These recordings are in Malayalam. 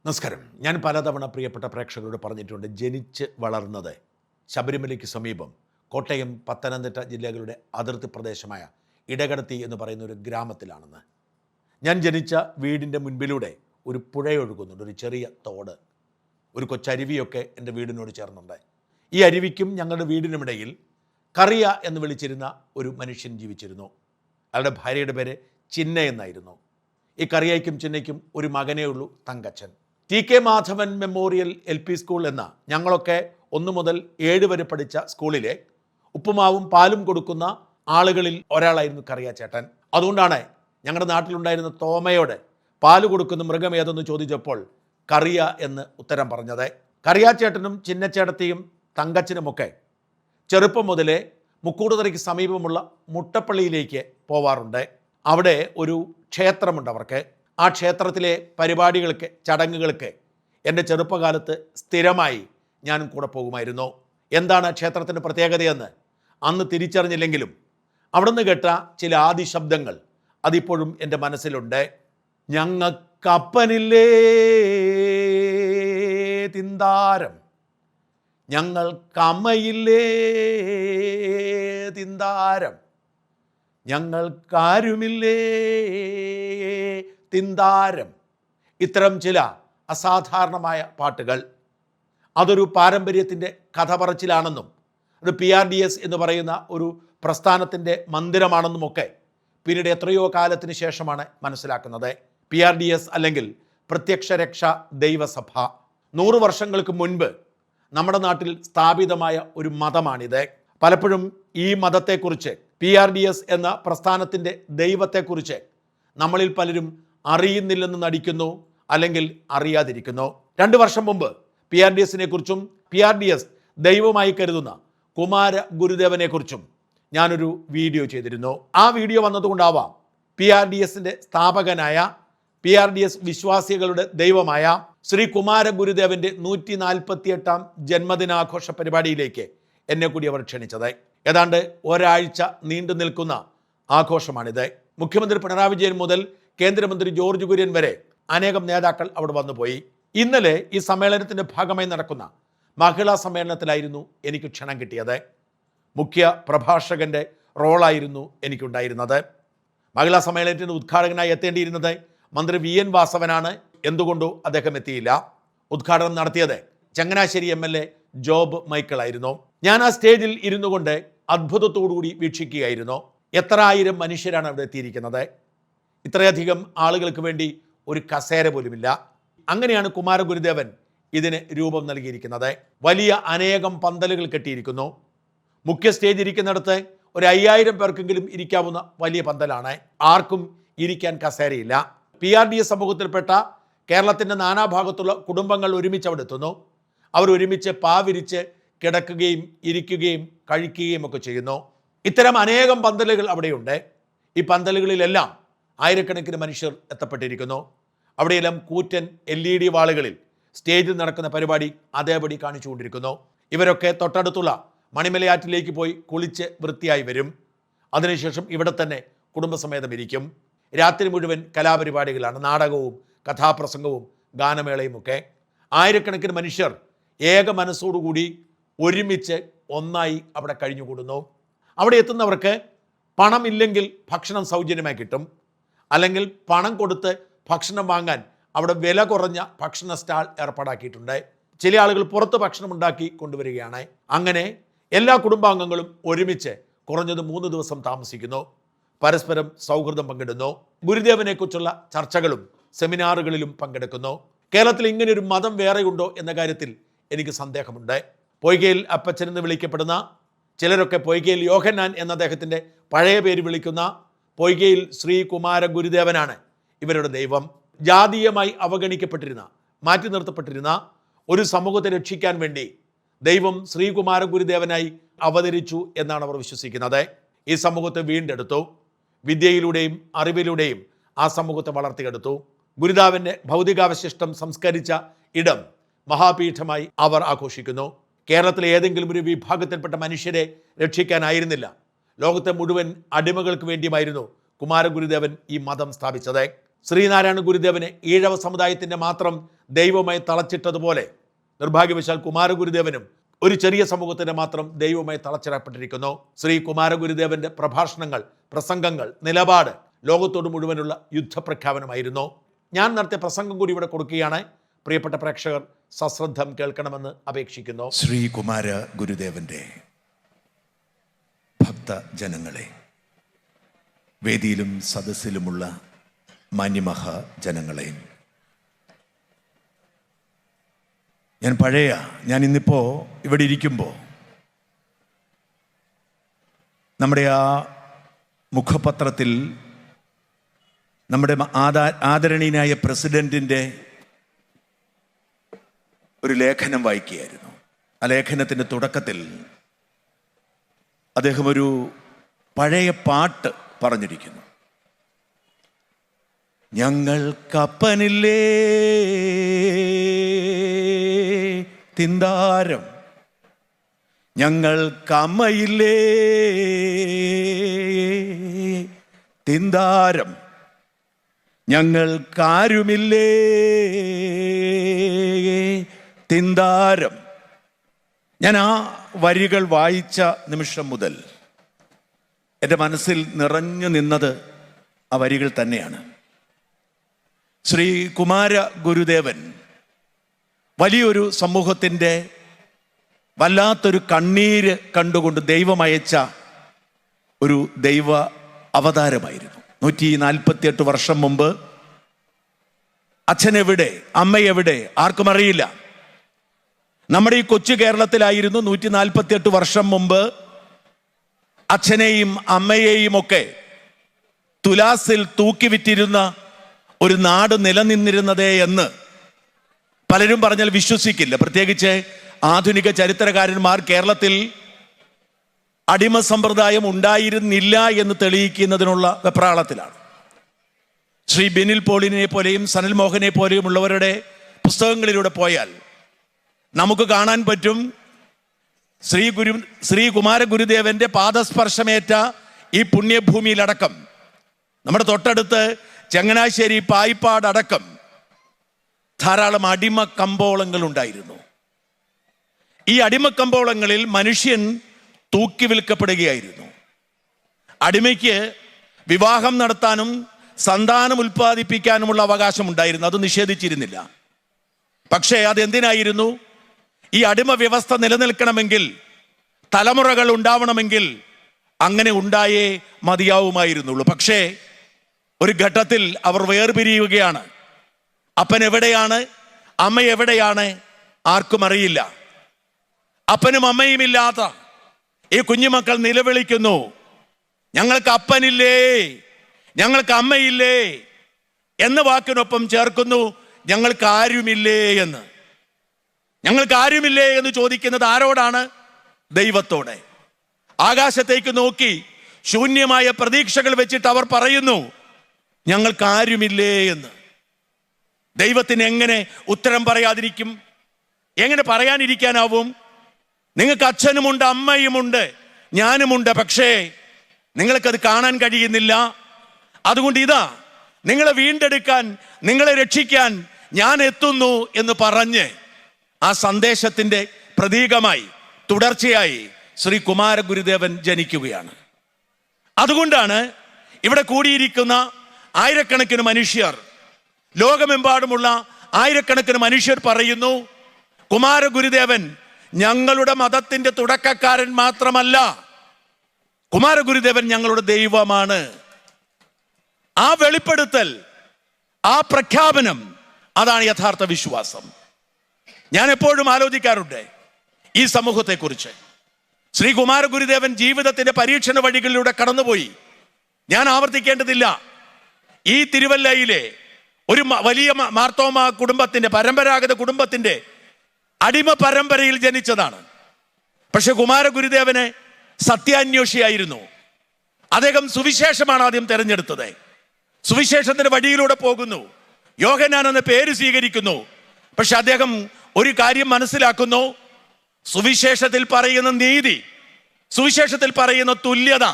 നമസ്കാരം. ഞാൻ പലതവണ പ്രിയപ്പെട്ട പ്രേക്ഷകരോട് പറഞ്ഞിട്ടുണ്ട്, ജനിച്ച് വളർന്നത് ശബരിമലയ്ക്ക് സമീപം കോട്ടയം, പത്തനംതിട്ട ജില്ലകളുടെ അതിർത്തി പ്രദേശമായ ഇടകടത്തി എന്ന് പറയുന്ന ഒരു ഗ്രാമത്തിലാണെന്ന്. ഞാൻ ജനിച്ച വീടിൻ്റെ മുൻപിലൂടെ ഒരു പുഴയൊഴുകുന്നുണ്ട്, ഒരു ചെറിയ തോട്, ഒരു കൊച്ചരുവിയൊക്കെ എൻ്റെ വീടിനോട് ചേർന്നുണ്ട്. ഈ അരുവിക്കും ഞങ്ങളുടെ വീടിനുമിടയിൽ കറിയ എന്ന് വിളിച്ചിരുന്ന ഒരു മനുഷ്യൻ ജീവിച്ചിരുന്നു. അയാളുടെ ഭാര്യയുടെ പേര് ചിന്ന എന്നായിരുന്നു. ഈ കറിയയ്ക്കും ചിന്നയ്ക്കും ഒരു മകനേ ഉള്ളൂ, Thankachan. TK. Madhavan memorial LP school എന്ന ഞങ്ങളൊക്കെ 1 മുതൽ 7 വരെ പഠിച്ച സ്കൂളിലെ ഉപ്പുമാവും പാലും കൊടുക്കുന്ന ആളുകളിൽ ഒരാളായിരുന്നു കറിയ ചേട്ടൻ. അതുകൊണ്ടാണ് ഞങ്ങളുടെ നാട്ടിലുണ്ടായിരുന്ന തോമയോട് പാല് കൊടുക്കുന്ന മൃഗം ഏതെന്ന് ചോദിച്ചപ്പോൾ കറിയ എന്ന് ഉത്തരം പറഞ്ഞത്. കറിയ ചേട്ടനും ചിന്നച്ചേട്ടത്തിയും തങ്കച്ചനുമൊക്കെ ചെറുപ്പം മുതലേ മുക്കൂടുതറയ്ക്ക് സമീപമുള്ള മുട്ടപ്പള്ളിയിലേക്ക് പോവാറുണ്ട്. അവിടെ ഒരു ക്ഷേത്രമുണ്ട് അവർക്ക്. ആ ക്ഷേത്രത്തിലെ പരിപാടികൾക്ക്, ചടങ്ങുകൾക്ക് എൻ്റെ ചെറുപ്പകാലത്ത് സ്ഥിരമായി ഞാനും കൂടെ പോകുമായിരുന്നു. എന്താണ് ക്ഷേത്രത്തിൻ്റെ പ്രത്യേകതയെന്ന് അന്ന് തിരിച്ചറിഞ്ഞില്ലെങ്കിലും അവിടുന്ന് കേട്ട ചില ആദി ശബ്ദങ്ങൾ അതിപ്പോഴും എൻ്റെ മനസ്സിലുണ്ട്. ഞങ്ങൾക്കപ്പനില്ലേ തിന്താരം, ഞങ്ങൾക്കമ്മയില്ലേ തിന്താരം, ഞങ്ങൾക്കാരുമില്ലേ തിന്താരം. ഇത്തരം ചില അസാധാരണമായ പാട്ടുകൾ, അതൊരു പാരമ്പര്യത്തിൻ്റെ കഥ പറച്ചിലാണെന്നും അത് PRDS എന്ന് പറയുന്ന ഒരു പ്രസ്ഥാനത്തിൻ്റെ മന്ദിരമാണെന്നുമൊക്കെ പിന്നീട് എത്രയോ കാലത്തിന് ശേഷമാണ് മനസ്സിലാക്കുന്നത്. PRDS അല്ലെങ്കിൽ പ്രത്യക്ഷ രക്ഷ ദൈവസഭ 100 വർഷങ്ങൾക്ക് മുൻപ് നമ്മുടെ നാട്ടിൽ സ്ഥാപിതമായ ഒരു മതമാണിത്. പലപ്പോഴും ഈ മതത്തെക്കുറിച്ച്, PRDS എന്ന പ്രസ്ഥാനത്തിൻ്റെ ദൈവത്തെക്കുറിച്ച് നമ്മളിൽ പലരും അറിയുന്നില്ലെന്ന് നടിക്കുന്നു, അല്ലെങ്കിൽ അറിയാതിരിക്കുന്നു. 2 വർഷം മുമ്പ് PRDSനെ കുറിച്ചും PRDS ദൈവമായി കരുതുന്ന കുമാര ഗുരുദേവനെ കുറിച്ചും ഞാനൊരു വീഡിയോ ചെയ്തിരുന്നു. ആ വീഡിയോ വന്നതുകൊണ്ടാവാം PRDSൻ്റെ സ്ഥാപകനായ, PRDS വിശ്വാസികളുടെ ദൈവമായ ശ്രീ കുമാര ഗുരുദേവൻ്റെ 148ാം ജന്മദിനാഘോഷ പരിപാടിയിലേക്ക് എന്നെ കൂടി അവർ ക്ഷണിച്ചത്. ഏതാണ്ട് ഒരാഴ്ച നീണ്ടു നിൽക്കുന്ന ആഘോഷമാണിത്. മുഖ്യമന്ത്രി പിണറായി വിജയൻ മുതൽ കേന്ദ്രമന്ത്രി ജോർജ് കുര്യൻ വരെ അനേകം നേതാക്കൾ അവിടെ വന്നുപോയി. ഇന്നലെ ഈ സമ്മേളനത്തിൻ്റെ ഭാഗമായി നടക്കുന്ന മഹിളാ സമ്മേളനത്തിലായിരുന്നു എനിക്ക് ക്ഷണം കിട്ടിയത്. മുഖ്യ പ്രഭാഷകൻ്റെ റോളായിരുന്നു എനിക്കുണ്ടായിരുന്നത്. മഹിളാ സമ്മേളനത്തിൻ്റെ ഉദ്ഘാടകനായി എത്തേണ്ടിയിരുന്നത് മന്ത്രി VN വാസവനാണ്. എന്തുകൊണ്ടോ അദ്ദേഹം എത്തിയില്ല. ഉദ്ഘാടനം നടത്തിയത് ചങ്ങനാശ്ശേരി MLA ജോബ് മൈക്കിൾ ആയിരുന്നു. ഞാൻ ആ സ്റ്റേജിൽ ഇരുന്നു കൊണ്ട് അത്ഭുതത്തോടുകൂടി വീക്ഷിക്കുകയായിരുന്നു. എത്ര ആയിരം മനുഷ്യരാണ് അവിടെ എത്തിയിരിക്കുന്നത്. ഇത്രയധികം ആളുകൾക്ക് വേണ്ടി ഒരു കസേര പോലുമില്ല. അങ്ങനെയാണ് കുമാര ഗുരുദേവൻ ഇതിന് രൂപം നൽകിയിരിക്കുന്നത്. വലിയ അനേകം പന്തലുകൾ കെട്ടിയിരിക്കുന്നു. മുഖ്യ സ്റ്റേജ് ഇരിക്കുന്നിടത്ത് ഒരു 5000 പേർക്കെങ്കിലും ഇരിക്കാവുന്ന വലിയ പന്തലാണ്. ആർക്കും ഇരിക്കാൻ കസേരയില്ല. PRDS സമൂഹത്തിൽപ്പെട്ട കേരളത്തിൻ്റെ നാനാഭാഗത്തുള്ള കുടുംബങ്ങൾ ഒരുമിച്ച് അവിടെ എത്തുന്നു. അവർ ഒരുമിച്ച് പാവിരിച്ച് കിടക്കുകയും ഇരിക്കുകയും കഴിക്കുകയും ഒക്കെ ചെയ്യുന്നു. ഇത്തരം അനേകം പന്തലുകൾ അവിടെയുണ്ട്. ഈ പന്തലുകളിലെല്ലാം ആയിരക്കണക്കിന് മനുഷ്യർ എത്തപ്പെട്ടിരിക്കുന്നു. അവിടെയെല്ലാം കൂറ്റൻ LED വാളുകളിൽ സ്റ്റേജിൽ നടക്കുന്ന പരിപാടി അതേപടി കാണിച്ചുകൊണ്ടിരിക്കുന്നു. ഇവരൊക്കെ തൊട്ടടുത്തുള്ള മണിമലയാറ്റിലേക്ക് പോയി കുളിച്ച് വൃത്തിയായി വരും. അതിനുശേഷം ഇവിടെ തന്നെ കുടുംബസമേതം ഇരിക്കും. രാത്രി മുഴുവൻ കലാപരിപാടികളാണ്, നാടകവും കഥാപ്രസംഗവും ഗാനമേളയും ഒക്കെ. ആയിരക്കണക്കിന് മനുഷ്യർ ഏക മനസ്സോടുകൂടി ഒരുമിച്ച് ഒന്നായി അവിടെ കഴിഞ്ഞുകൂടുന്നു. അവിടെ എത്തുന്നവർക്ക് പണമില്ലെങ്കിൽ ഭക്ഷണം സൗജന്യമായി കിട്ടും, അല്ലെങ്കിൽ പണം കൊടുത്ത് ഭക്ഷണം വാങ്ങാൻ അവിടെ വില കുറഞ്ഞ ഭക്ഷണ സ്റ്റാൾ ഏർപ്പാടാക്കിയിട്ടുണ്ട്. ചില ആളുകൾ പുറത്ത് ഭക്ഷണം ഉണ്ടാക്കി കൊണ്ടുവരികയാണ്. അങ്ങനെ എല്ലാ കുടുംബാംഗങ്ങളും ഒരുമിച്ച് കുറഞ്ഞത് 3 ദിവസം താമസിക്കുന്നു. പരസ്പരം സൗഹൃദം പങ്കിടുന്നു. ഗുരുദേവനെക്കുറിച്ചുള്ള ചർച്ചകളും സെമിനാറുകളിലും പങ്കെടുക്കുന്നു. കേരളത്തിൽ ഇങ്ങനെയൊരു മതം വേറെയുണ്ടോ എന്ന കാര്യത്തിൽ എനിക്ക് സന്ദേഹമുണ്ട്. പൊയ്കയിൽ അപ്പച്ചൻ എന്ന് വിളിക്കപ്പെടുന്ന ചിലരൊക്കെ പൊയ്കയിൽ യോഹന്നാൻ എന്ന അദ്ദേഹത്തിൻ്റെ പഴയ പേര് വിളിക്കുന്ന പൊയ്കയിൽ ശ്രീ കുമാര ഗുരുദേവനാണ് ഇവരുടെ ദൈവം. ജാതീയമായി അവഗണിക്കപ്പെട്ടിരുന്ന, മാറ്റി നിർത്തപ്പെട്ടിരുന്ന ഒരു സമൂഹത്തെ രക്ഷിക്കാൻ വേണ്ടി ദൈവം ശ്രീകുമാര ഗുരുദേവനായി അവതരിച്ചു എന്നാണ് അവർ വിശ്വസിക്കുന്നത്. ഈ സമൂഹത്തെ വീണ്ടെടുത്തു. വിദ്യയിലൂടെയും അറിവിലൂടെയും ആ സമൂഹത്തെ വളർത്തിയെടുത്തു. ഗുരുദേവൻ്റെ ഭൗതികാവശിഷ്ടം സംസ്കരിച്ച ഇടം മഹാപീഠമായി അവർ ആഘോഷിക്കുന്നു. കേരളത്തിലെ ഏതെങ്കിലും ഒരു വിഭാഗത്തിൽപ്പെട്ട മനുഷ്യരെ രക്ഷിക്കാനായിരുന്നില്ല, ലോകത്തെ മുഴുവൻ അടിമകൾക്ക് വേണ്ടിയുമായിരുന്നു കുമാര ഗുരുദേവൻ ഈ മതം സ്ഥാപിച്ചത്. ശ്രീനാരായണ ഗുരുദേവനെ ഈഴവ സമുദായത്തിൻ്റെ മാത്രം ദൈവമായി തളച്ചിട്ടതുപോലെ നിർഭാഗ്യവശാൽ കുമാരഗുരുദേവനും ഒരു ചെറിയ സമൂഹത്തിൻ്റെ മാത്രം ദൈവമായി തളച്ചിടപ്പെട്ടിരിക്കുന്നു. ശ്രീ കുമാരഗുരുദേവൻ്റെ പ്രഭാഷണങ്ങൾ, പ്രസംഗങ്ങൾ, നിലപാട് ലോകത്തോട് മുഴുവനുള്ള യുദ്ധപ്രഖ്യാപനമായിരുന്നു. ഞാൻ നടത്തിയ പ്രസംഗം കൂടി ഇവിടെ കൊടുക്കുകയാണ്. പ്രിയപ്പെട്ട പ്രേക്ഷകർ സശ്രദ്ധം കേൾക്കണമെന്ന് അപേക്ഷിക്കുന്നു. ശ്രീ കുമാര ഗുരുദേവന്റെ ഭക്തജനങ്ങളെ, വേദിയിലും സദസ്സിലുമുള്ള മാന്യമഹാജനങ്ങളെ, ഞാൻ ഇന്നിപ്പോൾ ഇവിടെ ഇരിക്കുമ്പോൾ നമ്മുടെ ആ മുഖപത്രത്തിൽ നമ്മുടെ ആദരണീയനായ പ്രസിഡന്റിൻ്റെ ഒരു ലേഖനം വായിക്കുകയായിരുന്നു. ആ ലേഖനത്തിൻ്റെ തുടക്കത്തിൽ അദ്ദേഹം ഒരു പഴയ പാട്ട് പറഞ്ഞിരിക്കുന്നു. ഞങ്ങൾക്കപ്പനില്ലേ തിന്താരം, ഞങ്ങൾക്കമ്മയില്ലേ തിന്താരം, ഞങ്ങൾക്കാരുമില്ലേ തിന്താരം. ഞാൻ ആ വരികൾ വായിച്ച നിമിഷം മുതൽ എൻ്റെ മനസ്സിൽ നിറഞ്ഞു നിന്നത് ആ വരികൾ തന്നെയാണ്. ശ്രീ കുമാര ഗുരുദേവൻ വലിയൊരു സമൂഹത്തിൻ്റെ വല്ലാത്തൊരു കണ്ണീര് കണ്ടുകൊണ്ട് ദൈവം അയച്ച ഒരു ദൈവ അവതാരമായിരുന്നു. 148 വർഷം മുമ്പ് അച്ഛനെവിടെ, അമ്മയെവിടെ ആർക്കും അറിയില്ല. നമ്മുടെ ഈ കൊച്ചു കേരളത്തിലായിരുന്നു 148 വർഷം മുമ്പ് അച്ഛനെയും അമ്മയെയും ഒക്കെ തുലാസിൽ തൂക്കിവിറ്റിരുന്ന ഒരു നാട് നിലനിന്നിരുന്നതേ എന്ന് പലരും പറഞ്ഞാൽ വിശ്വസിക്കില്ല. പ്രത്യേകിച്ച് ആധുനിക ചരിത്രകാരന്മാർ കേരളത്തിൽ അടിമ സമ്പ്രദായം ഉണ്ടായിരുന്നില്ല എന്ന് തെളിയിക്കുന്നതിനുള്ള വെപ്രാളത്തിലാണ്. ശ്രീ ബിനിൽ പോളിനെ പോലെയും സനൽ മോഹനെ പോലെയും ഉള്ളവരുടെ പുസ്തകങ്ങളിലൂടെ പോയാൽ നമുക്ക് കാണാൻ പറ്റും ശ്രീ കുമാര ഗുരുദേവന്റെ പാദസ്പർശമേറ്റ ഈ പുണ്യഭൂമിയിലടക്കം, നമ്മുടെ തൊട്ടടുത്ത് ചങ്ങനാശ്ശേരി പായിപ്പാട് അടക്കം ധാരാളം അടിമ കമ്പോളങ്ങൾ ഉണ്ടായിരുന്നു. ഈ അടിമ കമ്പോളങ്ങളിൽ മനുഷ്യൻ തൂക്കി വിൽക്കപ്പെടുകയായിരുന്നു. അടിമയ്ക്ക് വിവാഹം നടത്താനും സന്താനം ഉൽപ്പാദിപ്പിക്കാനുമുള്ള അവകാശം ഉണ്ടായിരുന്നു, അത് നിഷേധിച്ചിരുന്നില്ല. പക്ഷേ അതെന്തിനായിരുന്നു? ഈ അടിമ വ്യവസ്ഥ നിലനിൽക്കണമെങ്കിൽ, തലമുറകൾ ഉണ്ടാവണമെങ്കിൽ അങ്ങനെ ഉണ്ടായേ മതിയാവുമായിരുന്നുള്ളൂ. പക്ഷേ ഒരു ഘട്ടത്തിൽ അവർ വേർപിരിയുകയാണ്. അപ്പൻ എവിടെയാണ്, അമ്മ എവിടെയാണ് ആർക്കും അറിയില്ല. അപ്പനും അമ്മയും ഇല്ലാത്ത ഈ കുഞ്ഞുമക്കൾ നിലവിളിക്കുന്നു, ഞങ്ങൾക്ക് അപ്പനില്ലേ, ഞങ്ങൾക്ക് അമ്മയില്ലേ എന്ന വാക്കിനൊപ്പം ചേർക്കുന്നു, ഞങ്ങൾക്ക് ആരുമില്ലേ എന്ന്. ഞങ്ങൾക്ക് ആരുമില്ലേ എന്ന് ചോദിക്കുന്നത് ആരോടാണ്? ദൈവത്തോടെ. ആകാശത്തേക്ക് നോക്കി ശൂന്യമായ പ്രതീക്ഷകൾ വെച്ചിട്ട് അവർ പറയുന്നു, ഞങ്ങൾക്ക് ആരുമില്ലേ എന്ന്. ദൈവത്തിന് എങ്ങനെ ഉത്തരം പറയാതിരിക്കും? എങ്ങനെ പറയാനിരിക്കാനാവും? നിങ്ങൾക്ക് അച്ഛനുമുണ്ട്, അമ്മയുമുണ്ട്, ഞാനുമുണ്ട്, പക്ഷേ നിങ്ങൾക്കത് കാണാൻ കഴിയുന്നില്ല. അതുകൊണ്ട് ഇതാ, നിങ്ങളെ വീണ്ടെടുക്കാൻ, നിങ്ങളെ രക്ഷിക്കാൻ ഞാൻ എത്തുന്നു എന്ന് പറഞ്ഞ് ആ സന്ദേശത്തിൻ്റെ പ്രതീകമായി തുടർച്ചയായി ശ്രീ കുമാര ഗുരുദേവൻ ജനിക്കുകയാണ്. അതുകൊണ്ടാണ് ഇവിടെ കൂടിയിരിക്കുന്ന ആയിരക്കണക്കിന് മനുഷ്യർ, ലോകമെമ്പാടുമുള്ള ആയിരക്കണക്കിന് മനുഷ്യർ പറയുന്നു, കുമാര ഗുരുദേവൻ ഞങ്ങളുടെ മതത്തിന്റെ തുടക്കക്കാരൻ മാത്രമല്ല, കുമാര ഗുരുദേവൻ ഞങ്ങളുടെ ദൈവമാണ്. ആ വെളിപ്പെടുത്തൽ, ആ പ്രഖ്യാപനം, അതാണ് യഥാർത്ഥ വിശ്വാസം. ഞാൻ എപ്പോഴും ആലോചിക്കാറുണ്ട് ഈ സമൂഹത്തെക്കുറിച്ച്. ശ്രീ കുമാര ഗുരുദേവൻ ജീവിതത്തിന്റെ പരീക്ഷണ വഴികളിലൂടെ കടന്നുപോയി. ഞാൻ ആവർത്തിക്കേണ്ടതില്ല. ഈ തിരുവല്ലയിലെ ഒരു വലിയ മാർത്തോമ കുടുംബത്തിന്റെ, പരമ്പരാഗത കുടുംബത്തിന്റെ അടിമ പരമ്പരയിൽ ജനിച്ചതാണ്. പക്ഷെ കുമാര ഗുരുദേവന് സത്യാന്വേഷിയായിരുന്നു. അദ്ദേഹം സുവിശേഷമാണ് ആദ്യം തെരഞ്ഞെടുത്തത്. സുവിശേഷത്തിന്റെ വഴിയിലൂടെ പോകുന്നു, യോഹന്നാൻ എന്ന പേര് സ്വീകരിക്കുന്നു. പക്ഷെ അദ്ദേഹം ഒരു കാര്യം മനസ്സിലാക്കുന്നു, സുവിശേഷത്തിൽ പറയുന്ന നീതി, സുവിശേഷത്തിൽ പറയുന്ന തുല്യത,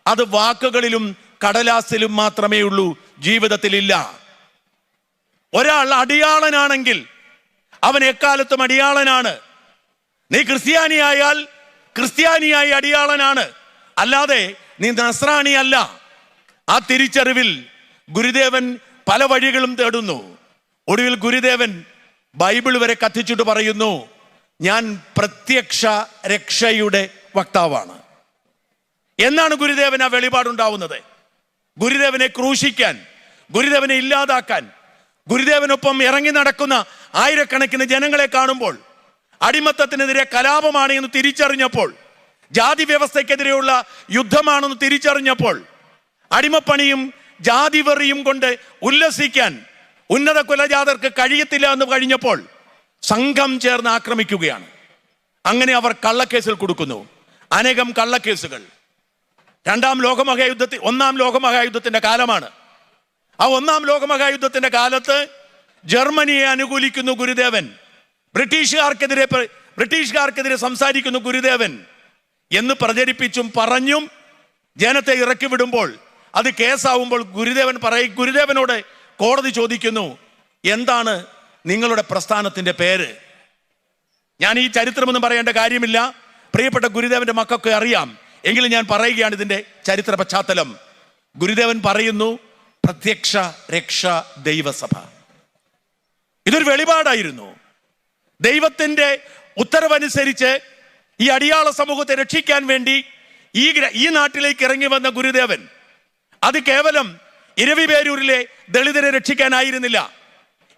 അത് വാക്കുകളിലും കടലാസിലും മാത്രമേ ഉള്ളൂ, ജീവിതത്തിലില്ല. ഒരാൾ അടിയാളനാണെങ്കിൽ അവൻ എക്കാലത്തും അടിയാളനാണ്. നീ ക്രിസ്ത്യാനിയായാൽ ക്രിസ്ത്യാനിയായി അടിയാളനാണ്, അല്ലാതെ നീ നസ്രാണിയല്ല. ആ തിരിച്ചറിവിൽ ഗുരുദേവൻ പല വഴികളും തേടുന്നു. ഒടുവിൽ ഗുരുദേവൻ ബൈബിൾ വരെ കത്തിച്ചിട്ട് പറയുന്നു, ഞാൻ പ്രത്യക്ഷ രക്ഷയുടെ വക്താവാണ്. എന്നാണ് ഗുരുദേവൻ ആ വെളിപാടുണ്ടാവുന്നത്? ഗുരുദേവനെ ക്രൂശിക്കാൻ, ഗുരുദേവനെ ഇല്ലാതാക്കാൻ, ഗുരുദേവനൊപ്പം ഇറങ്ങി നടക്കുന്ന ആയിരക്കണക്കിന് ജനങ്ങളെ കാണുമ്പോൾ, അടിമത്തത്തിനെതിരെ കലാപമാണ് എന്ന് തിരിച്ചറിഞ്ഞപ്പോൾ, ജാതി വ്യവസ്ഥയ്ക്കെതിരെയുള്ള യുദ്ധമാണെന്ന് തിരിച്ചറിഞ്ഞപ്പോൾ, അടിമപ്പണിയും ജാതി വെറിയും കൊണ്ട് ഉല്ലസിക്കാൻ ഉന്നത കുലജാതർക്ക് കഴിയത്തില്ല എന്ന് കഴിഞ്ഞപ്പോൾ സംഘം ചേർന്ന് ആക്രമിക്കുകയാണ്. അങ്ങനെ അവർ കള്ളക്കേസിൽ കൊടുക്കുന്നു. അനേകം കള്ളക്കേസുകൾ. ഒന്നാം ലോകമഹായുദ്ധത്തിന്റെ കാലമാണ്. ആ ഒന്നാം ലോകമഹായുദ്ധത്തിന്റെ കാലത്ത് ജർമ്മനിയെ അനുകൂലിക്കുന്നു ഗുരുദേവൻ. ബ്രിട്ടീഷുകാർക്കെതിരെ സംസാരിക്കുന്നു ഗുരുദേവൻ എന്ന് പ്രചരിപ്പിച്ചും പറഞ്ഞും ജനത്തെ ഇറക്കി വിടുമ്പോൾ, അത് കേസാവുമ്പോൾ ഗുരുദേവനോട് കോടതി ചോദിക്കുന്നു, എന്താണ് നിങ്ങളുടെ പ്രസ്ഥാനത്തിന്റെ പേര്? ഞാൻ ഈ ചരിത്രമൊന്നും പറയേണ്ട കാര്യമില്ല, പ്രിയപ്പെട്ട ഗുരുദേവന്റെ മക്കൾക്ക് അറിയാം, എങ്കിലും ഞാൻ പറയുകയാണ് ഇതിന്റെ ചരിത്ര പശ്ചാത്തലം. ഗുരുദേവൻ പറയുന്നു, പ്രത്യക്ഷ രക്ഷ ദൈവസഭ. ഇതൊരു വെളിപാടായിരുന്നു. ദൈവത്തിന്റെ ഉത്തരവനുസരിച്ച് ഈ അടിയാള സമൂഹത്തെ രക്ഷിക്കാൻ വേണ്ടി ഈ നാട്ടിലേക്ക് ഇറങ്ങി വന്ന ഗുരുദേവൻ അത് കേവലം ഇരവിപേരൂരിലെ ദളിതരെ രക്ഷിക്കാനായിരുന്നില്ല,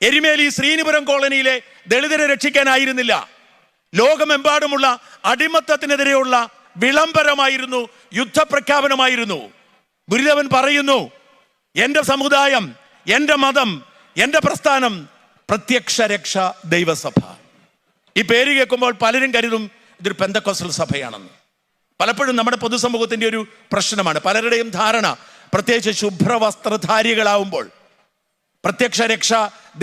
എരുമേലി ശ്രീനിപുരം കോളനിയിലെ ദളിതരെ രക്ഷിക്കാനായിരുന്നില്ല. ലോകമെമ്പാടുമുള്ള അടിമത്തത്തിനെതിരെയുള്ള വിളംബരമായിരുന്നു, യുദ്ധപ്രഖ്യാപനമായിരുന്നു. ഗുരുദേവൻ പറയുന്നു, എൻ്റെ സമുദായം, എൻ്റെ മതം, എൻ്റെ പ്രസ്ഥാനം പ്രത്യക്ഷ രക്ഷ ദൈവസഭ. ഈ പേര് കേൾക്കുമ്പോൾ പലരും കരുതും ഇതൊരു പെന്തക്കോസ്റ്റൽ സഭയാണെന്ന്. പലപ്പോഴും നമ്മുടെ പൊതുസമൂഹത്തിന്റെ ഒരു പ്രശ്നമാണ്. പലരുടെയും ധാരണ, പ്രത്യേകിച്ച് ശുഭ്രവസ്ത്രധാരികളാവുമ്പോൾ, പ്രത്യക്ഷ രക്ഷ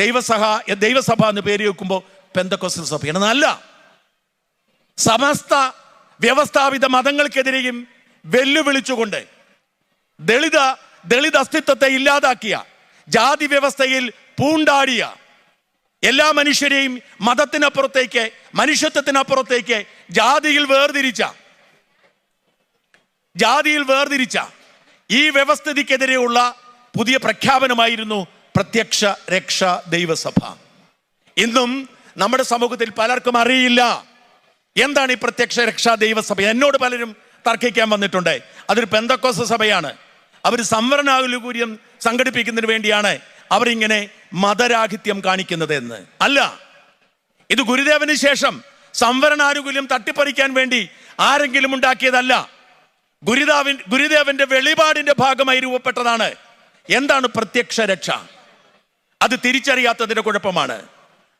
ദൈവസഭ എന്ന് പേര് കേൾക്കുമ്പോൾ പെന്തക്കോസ്റ്റൽ സഭയാണ്. അല്ല, സമസ്ത വ്യവസ്ഥാപിത മതങ്ങൾക്കെതിരെയും വെല്ലുവിളിച്ചുകൊണ്ട് ദളിത് അസ്തിത്വത്തെ ഇല്ലാതാക്കിയ, ജാതി വ്യവസ്ഥയിൽ പൂണ്ടാടിയ, എല്ലാ മനുഷ്യരെയും മതത്തിനപ്പുറത്തേക്ക്, മനുഷ്യത്വത്തിനപ്പുറത്തേക്ക് ജാതിയിൽ വേർതിരിച്ച ഈ വ്യവസ്ഥിതിക്കെതിരെയുള്ള പുതിയ പ്രഖ്യാപനമായിരുന്നു പ്രത്യക്ഷ രക്ഷ ദൈവസഭ. ഇന്നും നമ്മുടെ സമൂഹത്തിൽ പലർക്കും അറിയില്ല എന്താണ് ഈ പ്രത്യക്ഷ രക്ഷാ ദൈവസഭ. എന്നോട് പലരും തർക്കിക്കാൻ വന്നിട്ടുണ്ട്, അതൊരു പെന്തക്കോസ്ത് സഭയാണ്, അവർ സംവരണാനുകൂല്യം സംഘടിപ്പിക്കുന്നതിന് വേണ്ടിയാണ് അവരിങ്ങനെ മതരാഹിത്യം കാണിക്കുന്നത് എന്ന്. അല്ല, ഇത് ഗുരുദേവന് ശേഷം സംവരണാനുകൂല്യം തട്ടിപ്പറിക്കാൻ വേണ്ടി ആരെങ്കിലും ഉണ്ടാക്കിയതല്ല. ഗുരുദേവന്റെ വെളിപാടിന്റെ ഭാഗമായി രൂപപ്പെട്ടതാണ്. എന്താണ് പ്രത്യക്ഷ രക്ഷ? അത് തിരിച്ചറിയാത്തതിന്റെ കുഴപ്പമാണ്.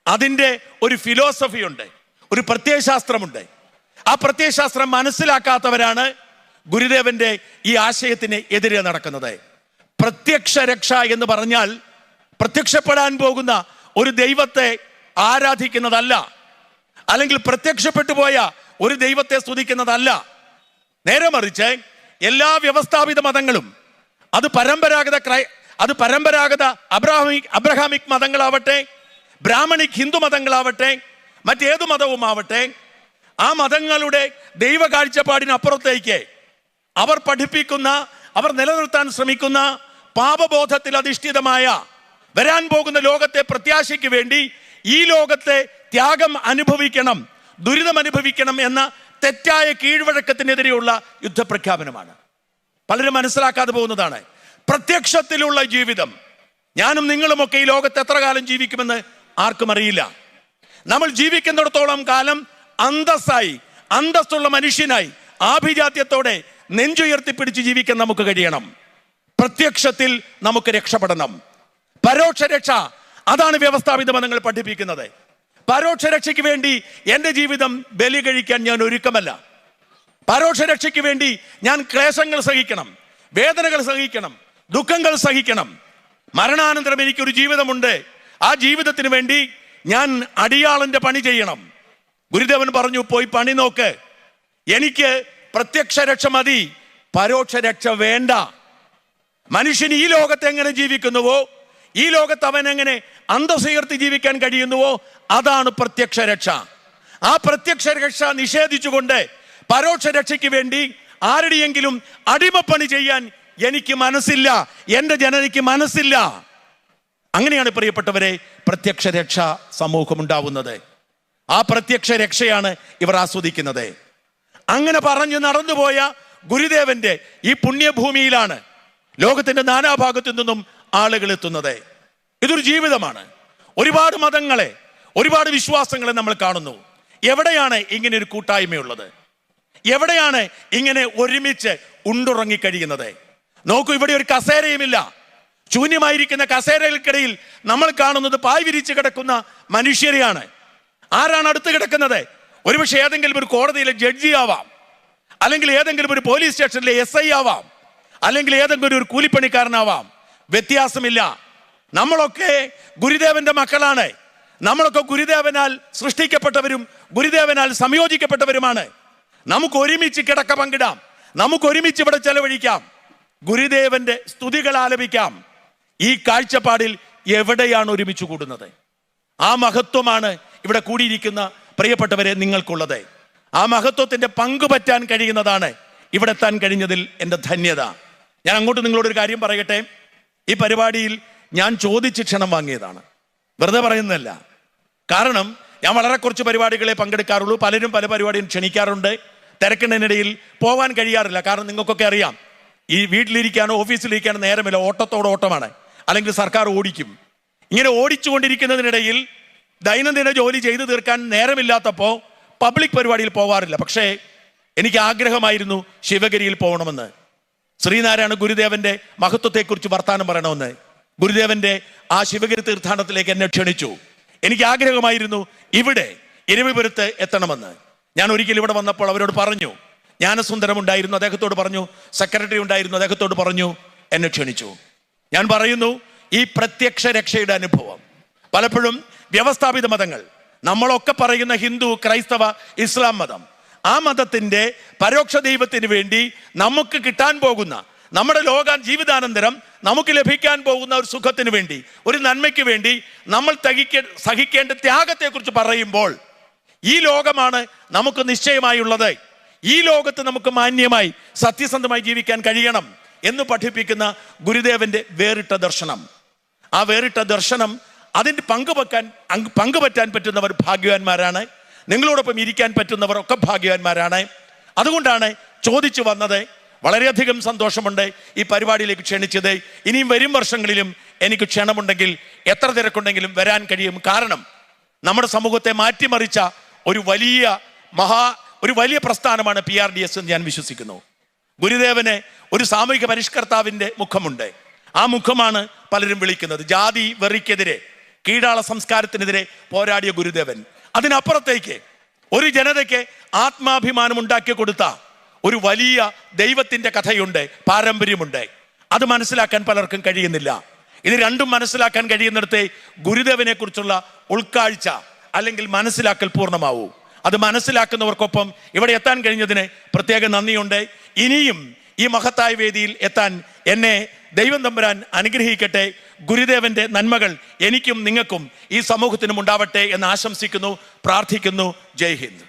അതിൻ്റെ ഒരു ഫിലോസഫി ഉണ്ട്, ഒരു പ്രത്യയശാസ്ത്രമുണ്ട്. ആ പ്രത്യയശാസ്ത്രം മനസ്സിലാക്കാത്തവരാണ് ഗുരുദേവന്റെ ഈ ആശയത്തിന് എതിരെ നടക്കുന്നത്. പ്രത്യക്ഷ രക്ഷ എന്ന് പറഞ്ഞാൽ പ്രത്യക്ഷപ്പെടാൻ പോകുന്ന ഒരു ദൈവത്തെ ആരാധിക്കുന്നതല്ല, അല്ലെങ്കിൽ പ്രത്യക്ഷപ്പെട്ടു പോയ ഒരു ദൈവത്തെ സ്തുതിക്കുന്നതല്ല. നേരെ മറിച്ച് എല്ലാ വ്യവസ്ഥാപിത മതങ്ങളും, അത് പരമ്പരാഗത അബ്രഹാമിക് മതങ്ങളാവട്ടെ, ബ്രാഹ്മണിക് ഹിന്ദു മതങ്ങളാവട്ടെ, മറ്റേതു മതവുമാവട്ടെ, ആ മതങ്ങളുടെ ദൈവ കാഴ്ചപ്പാടിനപ്പുറത്തേക്ക് അവർ പഠിപ്പിക്കുന്ന, അവർ നിലനിർത്താൻ ശ്രമിക്കുന്ന പാപബോധത്തിൽ അധിഷ്ഠിതമായ വരാൻ പോകുന്ന ലോകത്തെ പ്രത്യാശയ്ക്ക് വേണ്ടി ഈ ലോകത്തെ ത്യാഗം അനുഭവിക്കണം, ദുരിതം അനുഭവിക്കണം എന്ന തെറ്റായ കീഴ്വഴക്കത്തിനെതിരെയുള്ള യുദ്ധപ്രഖ്യാപനമാണ്. പലരും മനസ്സിലാക്കാതെ പോകുന്നതാണ്. പ്രത്യക്ഷത്തിലുള്ള ജീവിതം, ഞാനും നിങ്ങളുമൊക്കെ ഈ ലോകത്ത് എത്ര കാലം ജീവിക്കുമെന്ന് ആർക്കും അറിയില്ല. നമ്മൾ ജീവിക്കുന്നിടത്തോളം കാലം അന്തസ്സുള്ള മനുഷ്യനായി, ആഭിജാത്യത്തോടെ നെഞ്ചുയർത്തിപ്പിടിച്ച് ജീവിക്കാൻ നമുക്ക് കഴിയണം. പ്രത്യക്ഷത്തിൽ നമുക്ക് രക്ഷപ്പെടണം. പരോക്ഷ രക്ഷ, അതാണ് വ്യവസ്ഥാപിത മതങ്ങൾ പഠിപ്പിക്കുന്നത്. പരോക്ഷ രക്ഷയ്ക്ക് വേണ്ടി എൻ്റെ ജീവിതം ബലി കഴിക്കാൻ ഞാൻ ഒരുക്കമല്ല. പരോക്ഷ രക്ഷയ്ക്ക് വേണ്ടി ഞാൻ ക്ലേശങ്ങൾ സഹിക്കണം, വേദനകൾ സഹിക്കണം, ദുഃഖങ്ങൾ സഹിക്കണം. മരണാനന്തരം എനിക്കൊരു ജീവിതമുണ്ട്. ആ ജീവിതത്തിന് വേണ്ടി ഞാൻ അടിയാളന്റെ പണി ചെയ്യണം. ഗുരുദേവൻ പറഞ്ഞു, പോയി പണി നോക്ക്. എനിക്ക് പ്രത്യക്ഷ രക്ഷ മതി, പരോക്ഷ രക്ഷ വേണ്ട. മനുഷ്യൻ ഈ ലോകത്ത് എങ്ങനെ ജീവിക്കുന്നുവോ, ഈ ലോകത്ത് അവൻ എങ്ങനെ അന്തസ്സുയർത്തി ജീവിക്കാൻ കഴിയുന്നുവോ, അതാണ് പ്രത്യക്ഷ രക്ഷ. ആ പ്രത്യക്ഷ രക്ഷ നിഷേധിച്ചുകൊണ്ട് പരോക്ഷ രക്ഷയ്ക്ക് വേണ്ടി ആരുടെയെങ്കിലും അടിമപ്പണി ചെയ്യാൻ എനിക്ക് മനസ്സില്ല, എൻ്റെ ജനതയ്ക്ക് മനസ്സില്ല. അങ്ങനെയാണ് പ്രിയപ്പെട്ടവരെ പ്രത്യക്ഷ രക്ഷ സമൂഹം ഉണ്ടാവുന്നത്. ആ പ്രത്യക്ഷ രക്ഷയാണ് ഇവർ ആസ്വദിക്കുന്നത്. അങ്ങനെ പറഞ്ഞ് നടന്നുപോയ ഗുരുദേവന്റെ ഈ പുണ്യഭൂമിയിലാണ് ലോകത്തിന്റെ നാനാഭാഗത്തു നിന്നും ആളുകൾ എത്തുന്നത്. ഇതൊരു ജീവിതമാണ്. ഒരുപാട് മതങ്ങളെ, ഒരുപാട് വിശ്വാസങ്ങളെ നമ്മൾ കാണുന്നു. എവിടെയാണ് ഇങ്ങനെ ഒരു കൂട്ടായ്മയുള്ളത്? എവിടെയാണ് ഇങ്ങനെ ഒരുമിച്ച് ഉണ്ടുറങ്ങി കഴിയുന്നത്? നോക്കൂ, ഇവിടെ ഒരു കസേരയുമില്ല. ശൂന്യമായിരിക്കുന്ന കസേരകൾക്കിടയിൽ നമ്മൾ കാണുന്നത് പായ് വിരിച്ച് കിടക്കുന്ന മനുഷ്യരെയാണ്. ആരാണ് അടുത്ത് കിടക്കുന്നത്? ഒരുപക്ഷെ ഏതെങ്കിലും ഒരു കോടതിയിലെ ജഡ്ജി ആവാം, അല്ലെങ്കിൽ ഏതെങ്കിലും ഒരു പോലീസ് സ്റ്റേഷനിലെ SI ആവാം, അല്ലെങ്കിൽ ഏതെങ്കിലും ഒരു കൂലിപ്പണിക്കാരനാവാം. വ്യത്യാസമില്ല. നമ്മളൊക്കെ ഗുരുദേവന്റെ മക്കളാണ്. നമ്മളൊക്കെ ഗുരുദേവനാൽ സൃഷ്ടിക്കപ്പെട്ടവരും ഗുരുദേവനാൽ സംയോജിക്കപ്പെട്ടവരുമാണ്. നമുക്ക് ഒരുമിച്ച് കിടക്ക പങ്കിടാം, നമുക്ക് ഒരുമിച്ച് ഇവിടെ ചെലവഴിക്കാം, ഗുരുദേവന്റെ സ്തുതികൾ ആലപിക്കാം. ഈ കാഴ്ചപ്പാടിൽ എവിടെയാണ് ഒരുമിച്ച് കൂടുന്നത്? ആ മഹത്വമാണ് ഇവിടെ കൂടിയിരിക്കുന്ന പ്രിയപ്പെട്ടവരെ നിങ്ങൾക്കുള്ളത്. ആ മഹത്വത്തിന്റെ പങ്കുപറ്റാൻ കഴിയുന്നതാണ് ഇവിടെ എത്താൻ കഴിഞ്ഞതിൽ എൻ്റെ ധന്യത. ഞാൻ അങ്ങോട്ട് നിങ്ങളോടൊരു കാര്യം പറയട്ടെ. ഈ പരിപാടിയിൽ ഞാൻ ചോദിച്ച് ക്ഷണം വാങ്ങിയതാണ്, വെറുതെ പറയുന്നതല്ല. കാരണം ഞാൻ വളരെ കുറച്ച് പരിപാടികളെ പങ്കെടുക്കാറുള്ളൂ. പലരും പല പരിപാടിയും ക്ഷണിക്കാറുണ്ട്. തിരക്കിനിടയിൽ പോകാൻ കഴിയാറില്ല. കാരണം നിങ്ങൾക്കൊക്കെ അറിയാം, ഈ വീട്ടിലിരിക്കാനോ ഓഫീസിലിരിക്കാനോ നേരമില്ല. ഓട്ടത്തോട് ഓട്ടമാണ്, അല്ലെങ്കിൽ സർക്കാർ ഓടിക്കും. ഇങ്ങനെ ഓടിച്ചുകൊണ്ടിരിക്കുന്നതിനിടയിൽ ദൈനംദിന ജോലി ചെയ്തു തീർക്കാൻ നേരമില്ലാത്തപ്പോൾ പബ്ലിക് പരിപാടിയിൽ പോകാറില്ല. പക്ഷേ എനിക്ക് ആഗ്രഹമായിരുന്നു ശിവഗിരിയിൽ പോകണമെന്ന്. ശ്രീനാരായണ ഗുരുദേവന്റെ മഹത്വത്തെക്കുറിച്ച് വർത്താനം പറയണമെന്ന്. ഗുരുദേവന്റെ ആ ശിവഗിരി തീർത്ഥാടനത്തിലേക്ക് എന്നെ ക്ഷണിച്ചു. എനിക്ക് ആഗ്രഹമായിരുന്നു ഇവിടെ ഇരവിപുരത്ത് എത്തണമെന്ന്. ഞാൻ ഒരിക്കൽ ഇവിടെ വന്നപ്പോൾ അവരോട് പറഞ്ഞു, ജ്ഞാനസുന്ദരം ഉണ്ടായിരുന്നു, അദ്ദേഹത്തോട് പറഞ്ഞു, സെക്രട്ടറി ഉണ്ടായിരുന്നു, അദ്ദേഹത്തോട് പറഞ്ഞു, എന്നെ ക്ഷണിച്ചു. ഞാൻ പറയുന്നു, ഈ പ്രത്യക്ഷ രക്ഷയുടെ അനുഭവം പലപ്പോഴും വ്യവസ്ഥാപിത മതങ്ങൾ, നമ്മളൊക്കെ പറയുന്ന ഹിന്ദു, ക്രൈസ്തവ, ഇസ്ലാം മതം, ആ മതത്തിന്റെ പരോക്ഷ ദൈവത്തിന് വേണ്ടി നമുക്ക് കിട്ടാൻ പോകുന്ന, നമ്മുടെ ലോക ജീവിതാനന്തരം നമുക്ക് ലഭിക്കാൻ പോകുന്ന ഒരു സുഖത്തിന് വേണ്ടി, ഒരു നന്മയ്ക്ക് വേണ്ടി നമ്മൾ സഹിക്കേണ്ട ത്യാഗത്തെക്കുറിച്ച് പറയുമ്പോൾ, ഈ ലോകമാണ് നമുക്ക് നിശ്ചയമായുള്ളത്, ഈ ലോകത്ത് നമുക്ക് മാന്യമായി സത്യസന്ധമായി ജീവിക്കാൻ കഴിയണം എന്ന് പഠിപ്പിക്കുന്ന ഗുരുദേവന്റെ വേറിട്ട ദർശനം. ആ വേറിട്ട ദർശനം, അതിൻ്റെ പങ്കുപറ്റാൻ പറ്റുന്നവർ ഭാഗ്യവാന്മാരാണ്. നിങ്ങളോടൊപ്പം ഇരിക്കാൻ പറ്റുന്നവർ ഒക്കെ ഭാഗ്യവാന്മാരാണ്. അതുകൊണ്ടാണ് ചോദിച്ചു വന്നത്. വളരെയധികം സന്തോഷമുണ്ട് ഈ പരിപാടിയിലേക്ക് ക്ഷണിച്ചത്. ഇനിയും വരും വർഷങ്ങളിലും എനിക്ക് ക്ഷണമുണ്ടെങ്കിൽ, എത്ര തിരക്കുണ്ടെങ്കിലും വരാൻ കഴിയും. കാരണം നമ്മുടെ സമൂഹത്തെ മാറ്റിമറിച്ച ഒരു വലിയ പ്രസ്ഥാനമാണ് PRDS എന്ന് ഞാൻ വിശ്വസിക്കുന്നു. ഗുരുദേവന് ഒരു സാമൂഹിക പരിഷ്കർത്താവിൻ്റെ മുഖമുണ്ട്. ആ മുഖമാണ് പലരും വിളിക്കുന്നത്. ജാതി വെറിക്കെതിരെ, കീഴാള സംസ്കാരത്തിനെതിരെ പോരാടിയ ഗുരുദേവൻ. അതിനപ്പുറത്തേക്ക് ഒരു ജനതയ്ക്ക് ആത്മാഭിമാനം ഉണ്ടാക്കി കൊടുത്ത ഒരു വലിയ ദൈവത്തിന്റെ കഥയുണ്ട്, പാരമ്പര്യമുണ്ട്. അത് മനസ്സിലാക്കാൻ പലർക്കും കഴിയുന്നില്ല. ഇത് രണ്ടും മനസ്സിലാക്കാൻ കഴിയുന്നിടത്തെ ഗുരുദേവനെ കുറിച്ചുള്ള ഉൾക്കാഴ്ച അല്ലെങ്കിൽ മനസ്സിലാക്കൽ പൂർണ്ണമാവൂ. അത് മനസ്സിലാക്കുന്നവർക്കൊപ്പം ഇവിടെ എത്താൻ കഴിഞ്ഞതിന് പ്രത്യേക നന്ദിയുണ്ട്. ഇനിയും ഈ മഹത്തായ വേദിയിൽ എത്താൻ എന്നെ ദൈവം തമ്പുരാൻ അനുഗ്രഹിക്കട്ടെ. ഗുരുദേവന്റെ നന്മകൾ എനിക്കും നിങ്ങൾക്കും ഈ സമൂഹത്തിനും ഉണ്ടാവട്ടെ എന്ന് ആശംസിക്കുന്നു, പ്രാർത്ഥിക്കുന്നു. ജയ് ഹിന്ദ്.